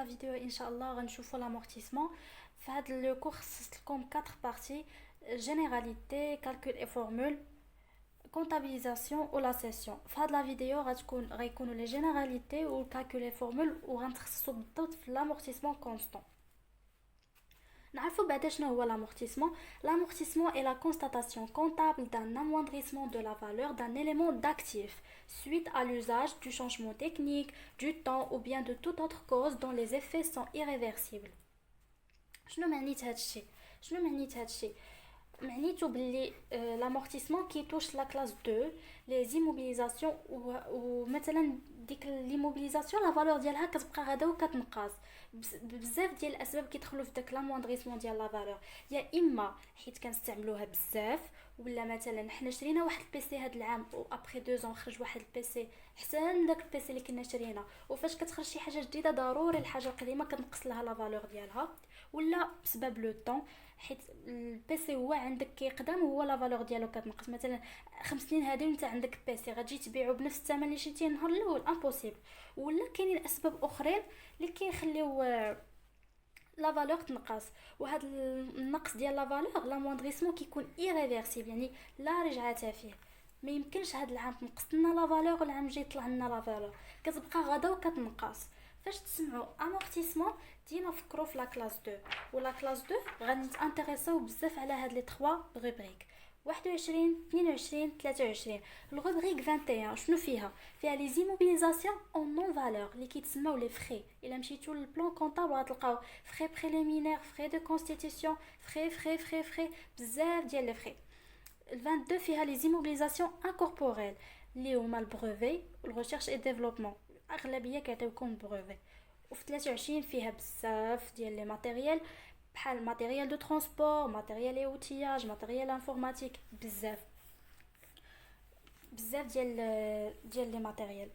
vidéo inshallah غنشوفوا l'amortissement. في هذا لو كور خصصت لكم 4 parties: généralité, calcul et formule, comptabilisation ou la session. في هذا la vidéo غيكونوا les généralités ou calcul et formule وغنتخصصوا بالضبط في l'amortissement constant. نعرفوا بعدا شنو هو l'amortissement. L'amortissement est la constatation comptable d'un amoindrissement de la valeur d'un élément d'actif suite à l'usage du changement technique, du temps ou bien de toute autre cause dont les effets sont irréversibles. شنو معنيت هادشي؟ شنو معنيت هادشي؟ معنيتو باللي l'amortissement qui touche la classe 2 les immobilisations ومثلا ديك l'immobilisation la valeur ديالها كتبقى غادا وكتنقص بزاف ديال الاسباب كيدخلوا في داك لاموندريسمون ديال لا فالور. يا اما حيت كنستعملوها بزاف، ولا مثلا حنا شرينا واحد البيسي هاد العام و ابري 2 ans خرج واحد البيسي احسن من داك البيسي اللي كنا شرينا، وفاش كتخرج شي حاجه جديده ضروري الحاجه القديمه كتنقص لها لا فالور ديالها. ولا بسبب لو طون، حيت البيسي هو عندك كيقدم وهو لا فالور ديالو كتنقص. مثلا 5 سنين هادي وانت عندك بيسي غتجي تبيعو بنفس الثمن اللي شريتيه النهار الاول امبوسيبل. ولا كاينين اسباب اخرين اللي كيخليو لا فالور تنقص، وهذا النقص ديال لا فالور لا موندريسمون كيكون ايريفيرسيبل، يعني لا رجعه فيه. ما يمكنش هاد العام تنقص لنا لا فالور والعام الجاي طلع لنا لا فالور، كتبقى غدا وكتنقص. فاش تسمعوا امورتيسمون ديما فكروا في لا كلاس 2. ولا كلاس 2 غنتانتريساو بزاف على هاد لي 3 روبريك: 21 22 23. الروبريك 21 شنو فيها؟ فيها لي زيموبيليزاسيون اون نون فالور اللي كيتسموا لي فري. الا مشيتو للبلان كونطابل غتلقاو فري بريليمينير، فري دو كونستيتيسيون، فري بزاف ديال لي فري. 22 فيها لي زيموبيليزاسيون انكوربوريل اللي هما البروفي والريشيرش اي ديفلوبمون، اغلبيه كيعطيوكم بروفي. وفي 23 فيها بزاف ديال لي ماتيريال بحال ماتيريال دو ترونسبور، ماتيريال اوتياج، ماتيريال انفورماتيك، بزاف ديال لي ماتيريال.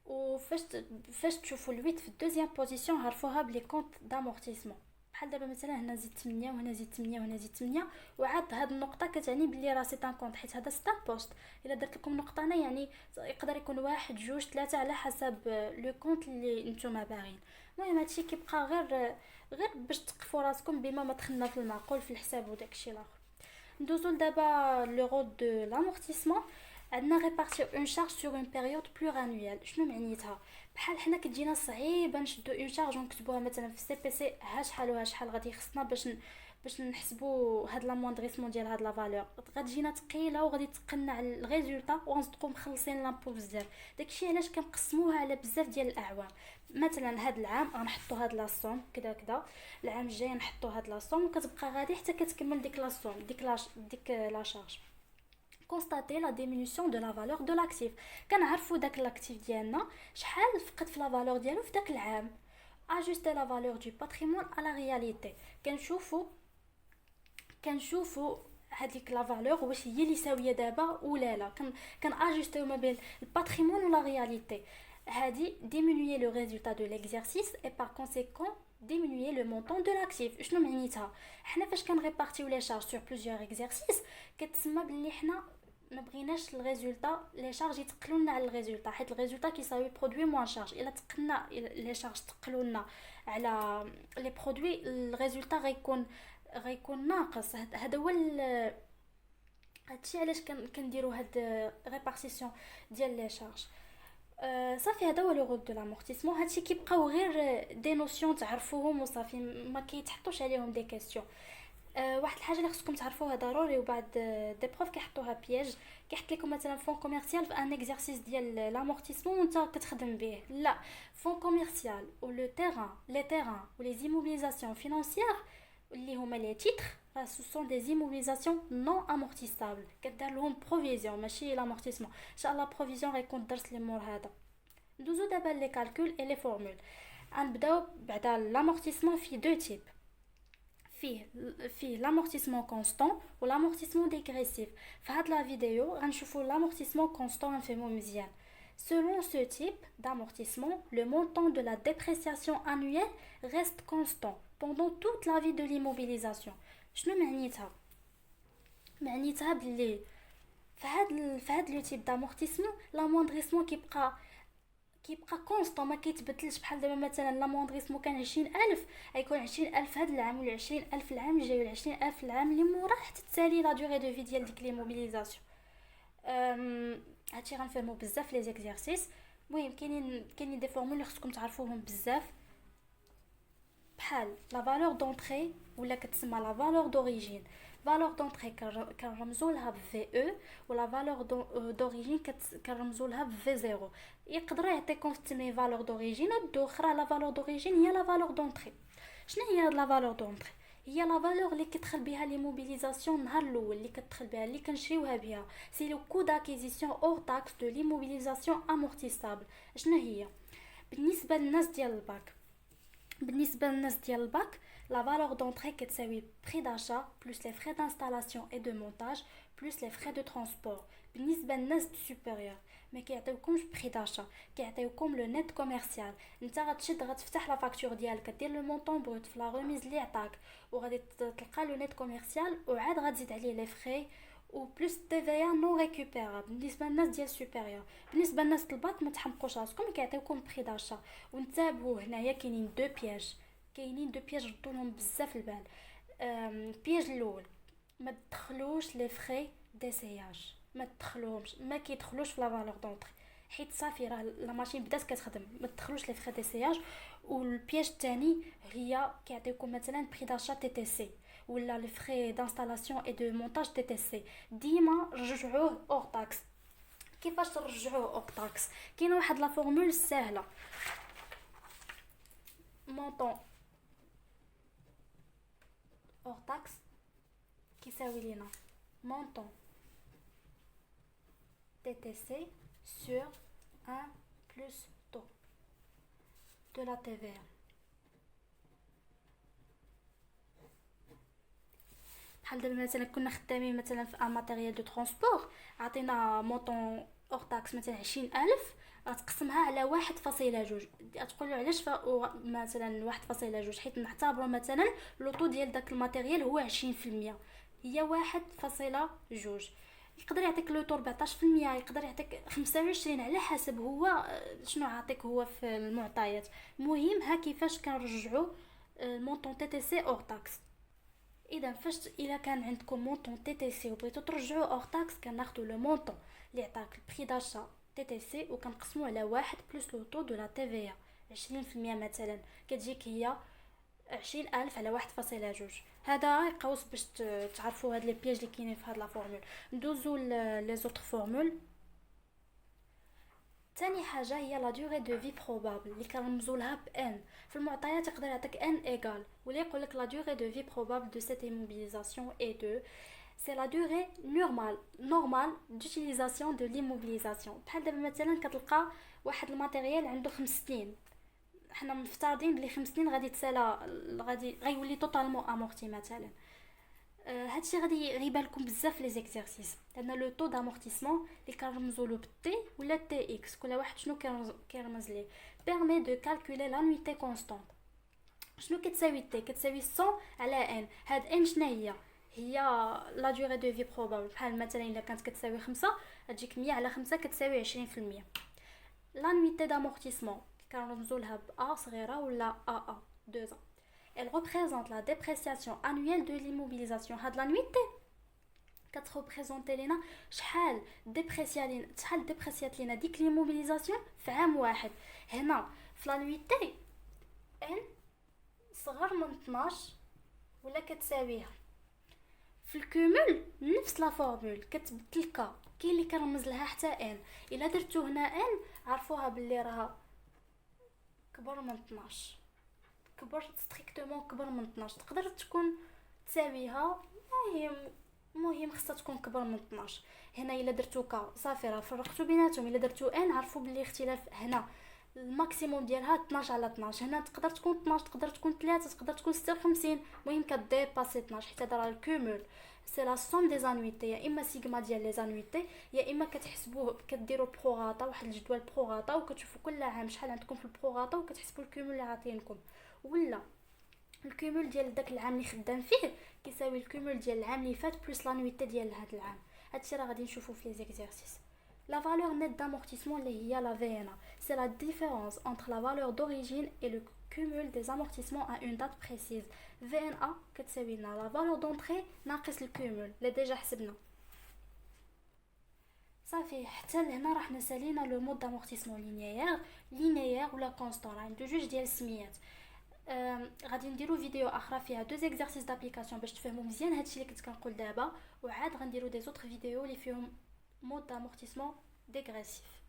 وفاش تشوفوا الويت في الدوزيام بوزيسيون عرفوها بلي كونط دامورتيسمون. بحال دابا مثلا هنا زيد 8 وهنا زيد 8 وهنا زيد 8، وعاد هاد النقطه كتعني بلي راه سي ان كونط، حيت هذا ستان بوست. الا درت لكم نقطه هنا يعني يقدر يكون واحد جوج ثلاثه على حسب لو كونط اللي نتوما باغيين. المهم هادشي كيبقى غير باش تقفوا راسكم بما ما دخلنا في المعقول في الحساب وداكشي الاخر. ندوزو دابا لو رول دو لامورتيسمون. عندنا ريبارتير اون شارج سور اون بيريود بلورانويال. شنو معنيتها؟ بحال حنا كتجينا صعيبه نشدو اون شارج ونكتبوها مثلا في سي بي سي ها شحال وها شحال غادي خصنا باش نحسبوا هاد لا موندريسمون ديال هاد لا فالور، غتجينا ثقيله وغادي تقلنا على الريزولطا وغنصدقوا مخلصين لامبو بزاف. داكشي علاش كنقسموها على بزاف ديال الاعوام. مثلا هاد العام غنحطوا هاد لاصوم كذا، العام الجاي نحطوا هاد لاصوم، وكتبقى غادي حتى كتكمل ديك لاصوم ديك لا شارج. constater la diminution de la valeur de l'actif. كنعرفوا داك l'actif ديالنا شحال فقد في لا فالور ديالو في داك العام. ajuster la valeur du patrimoine à la réalité. كنشوفوا هذيك لا فالور واش هي اللي ساويه دابا ولا لا. كان اجوستيو ما بين الباتريمون ولا رياليتي. هذه diminuer le résultat de l'exercice et par conséquent diminuer le montant de l'actif. شنو معنيتها؟ حنا فاش كنريبارتيو لي شارج sur plusieurs exercices كتسمى بلي حنا ما بغيناش الريزولطا لي شارج يتقلوا لنا على الريزولطا، حيت الريزولطا كيساوي برودوي موان شارج. الا تقلنا لي شارج تقلوا لنا على لي برودوي الريزولطا غيكون ناقص. هذا هو هادشي علاش كنديروا هاد ريبارتيسيون ديال لي شارج. صافي هذا هو لو رول دو لامورتيسمون. هادشي كيبقاو غير دي نوسيون تعرفوهم وصافي، ما كيتحطوش عليهم دي كيسيون. واحد الحاجه اللي خصكم تعرفوها ضروري، وبعد دي بروف كيحطوها بياج، كيحط لكم مثلا فون كوميرسيال في ان اكزرسيس ديال لامورتيسمون وانت كتخدم به. لا، فون كوميرسيال و لو تيران لي تيران و لي زيموبيليزاسيون فينانسيير اللي هما لي تيتر راه سو سون دي زيموبيليزاسيون نون امورتيسابل، كدار لهم بروفيزيون ماشي لامورتيسمون. ان شاء الله بروفيزيون غيكون درس لي مور هذا. ندوزو دابا لي كالكول اي لي فورمول. غنبداو بعدا لامورتيسمون في دو تيب. فيه l'amortissement constant و l'amortissement dégressif. في هاد لا فيديو غنشوفوا l'amortissement constant نفهمو مزيان. Selon ce type d'amortissement, le montant de la dépréciation annuelle reste constant pendant toute la vie de l'immobilisation. شنو معنيتها؟ معنيتها بلي في هاد لو تيب d'amortissement l'amortissement كيبقى كيبقى كونستون ما كيتبدلش. بحال دابا مثلا لاموندريسمون كان 20,000، غيكون 20,000 هاد العام ولا 20,000 العام الجاي ولا 20,000 العام اللي موراه حتى تسالي لا دوغي دو في ديال ديك لي موبيليزاسيون. هادشي غنفهمو بزاف لي زيكزارسيس. المهم كاينين دي فورمول اللي خصكم تعرفوهم بزاف، بحال لا فالور دونطري ولا كتسمى لا فالور دوريجين. فالور دونطري كنرمزوا لها في او، ولا فالور دوريجين كنرمزوا لها في زيرو. يقدر يعطيكم في التمرين فالور دوريجين ودوخرى. لا فالور دوريجين هي لا فالور دونطري. شنو هي لا فالور دونطري؟ هي لا فالور اللي كتدخل بها لي موبيليزاسيون النهار الاول، اللي كتدخل بها اللي كنشريوها بها. سي لو كو داكيزيسيون اور تاكس دو لي موبيليزاسيون امورتيسابل. شنو هي؟ بالنسبه للناس ديال الباك بالنسبه للناس ديال الباك، لا فالور دونطري كتساوي بري داشا بلس لي فري دانستالاسيون اي دو مونتاج بلس لي فري دو ترونسبور. بالنسبه للناس دو سوبيريور ما كيعطيوكمش بري داشا، كيعطيوكم لو نت كوميرسيال. انت غتفتح لا فاكتور ديالك، كدير لو مونطون بروت في لا ريميز اللي عطاك، وغادي تلقى لو نت كوميرسيال، وعاد غتزيد عليه لي فري و بلس تي في نو ريكوبيرابل. بالنسبه للناس ديال سوبيريور. بالنسبه للناس الباك ما تحمقوش راسكم، كيعطيوكم بري داشا. ونتابعوا هنايا كاينين دو بياج ردوا لهم بزاف البال. البياج الاول، ما تدخلوش لي فري ديسياج، ما تدخلوهمش، ما كيدخلوش في لا فالور دونطري، حيت صافي راه لا ماشين بدات كتخدم. ما تدخلوش لي فري ديسياج. والبياج الثاني هي كيعطيكم مثلا بري داشا تي تي سي ولا لي فري دانستالاسيون اي دو مونتاج تي تي سي، ديما رجعوه اور تاكس. كيفاش ترجعوه اور تاكس؟ كاينه واحد لا فورمول سهله. مونطون اور تاكس كيساوي لينا montant TTC sur 1 plus taux de la TVA. بحال دابا مثلا كنا خدامين مثلا في ان ماتيريال دو ترونسبور، عطينا مونطون اور تاكس مثلا 20,000، غتقسمها على 1.2. تقولوا علاش مثلا 1.2؟ حيت نعتبروا مثلا لوطو ديال داك الماتيريال هو 20%، هي 1.2. يقدر يعطيك لوطو 14%، يقدر يعطيك 25، على حسب هو شنو عاطيك هو في المعطيات. المهم ها كيفاش كنرجعوا المونطون تي تي سي اور تاكس. اذا الا كان عندكم مونطون تي تي سي وبغيتو ترجعوا اور تاكس، كناخذوا لو مونطون اللي عطاك البري داشا تي تي سي وكنقسموه على 1 بلس لو طو دو لا تي في 20%. مثلا كتجيك هي 20,000 على 1.2. هذا يقوس باش تعرفوا هاد لي بياج اللي كاينين في هاد لا فورمول. ندوزو لي زوتر فورمول. تاني حاجه هي لا دوغي دو في بروبابل اللي كنرمزوا لها ب ان. في المعطيات يقدر يعطيك ان ايغال، ولا يقول لك لا دوغي دو في بروبابل دو سيت immobilisation est de c'est la durée normale d'utilisation de l'immobilisation. بحال دابا مثلا كتلقى واحد الماتيريال عنده 5 سنين، حنا مفترضين بلي 5 سنين غادي تسالى، غيولي توتالمون امورتي مثلا. هادشي غادي يبان لكم بزاف لي زيكزارسيس. عندنا لو طو دامورتيسمون اللي كنرمزوا له بالتي ولا تي اكس، كل واحد شنو كيرمز ليه. بيرمي دو كالكولي لانويتي كونستانت. شنو كتساوي تي؟ كتساوي 100 على ان. هاد ان شنو هي لا دوغي دو في بروبابل. بحال مثلا الا كانت كتساوي 5 تجيك 100 على 5 كتساوي 20%. لانويتي دامورتيسمون كنرمزوا لها ب ا صغيره ولا ا 2. Elle représente la dépréciation annuelle de l'immobilisation. هاد لانويتي كتريبريزونتي لينا شحال ديبريسيات لينا ديك ليموبيليزاسيون في عام واحد. هنا في لانويتي ان صغر من 12 ولا كتساويها. في الكومول نفس لا فورمول كتبدل كا، كاين اللي كنرمز لها حتى ان. الا درتو هنا ان عرفوها باللي راها كبر من 12، كبر ستريكتومون كبر من 12. تقدر تكون تساويها، المهم خصها تكون كبر من 12. هنا الا درتو كا صافي راه فرقتو بيناتهم. الا درتو ان عرفوا باللي اختلاف هنا الماكسيموم ديالها 12 على 12. هنا تقدر تكون 12، تقدر تكون 3، تقدر تكون 56. المهم كديباسي 12 حيت هذا راه الكومول. سي لا سوم دي زانويتي، يا اما سيغما ديال لي زانويتي، يا اما كتحسبوه كديروا بروغاطا، واحد الجدول بروغاطا، وكتشوفوا كل عام شحال عندكم في البروغاطا وكتحسبوا الكومول اللي عاطينكم. ولا الكومول ديال داك العام اللي خدام فيه كيساوي الكومول ديال العام اللي فات بلس لانويتي ديال هذا العام. هادشي راه غادي نشوفوه في لي زيكزارسيس. La valeur nette d'amortissement اللي هي la VNA, c'est la différence entre la valeur d'origine et le cumul des amortissements à une date précise. VNA كتساوي لنا la valeur d'entrée ناقص الكومول اللي ديجا حسبنا. صافي حتى لهنا راح نسالينا لو مود d'amortissement linéaire ولا كونستون، عنده جوج ديال السميات. غادي نديرو فيديو اخرى فيها دو زيكزارسيس دابليكاسيون باش تفهموا مزيان هادشي اللي كنت كنقول دابا، وعاد غنديرو دي زوتر فيديو اللي فيهم مود d'amortissement dégressif.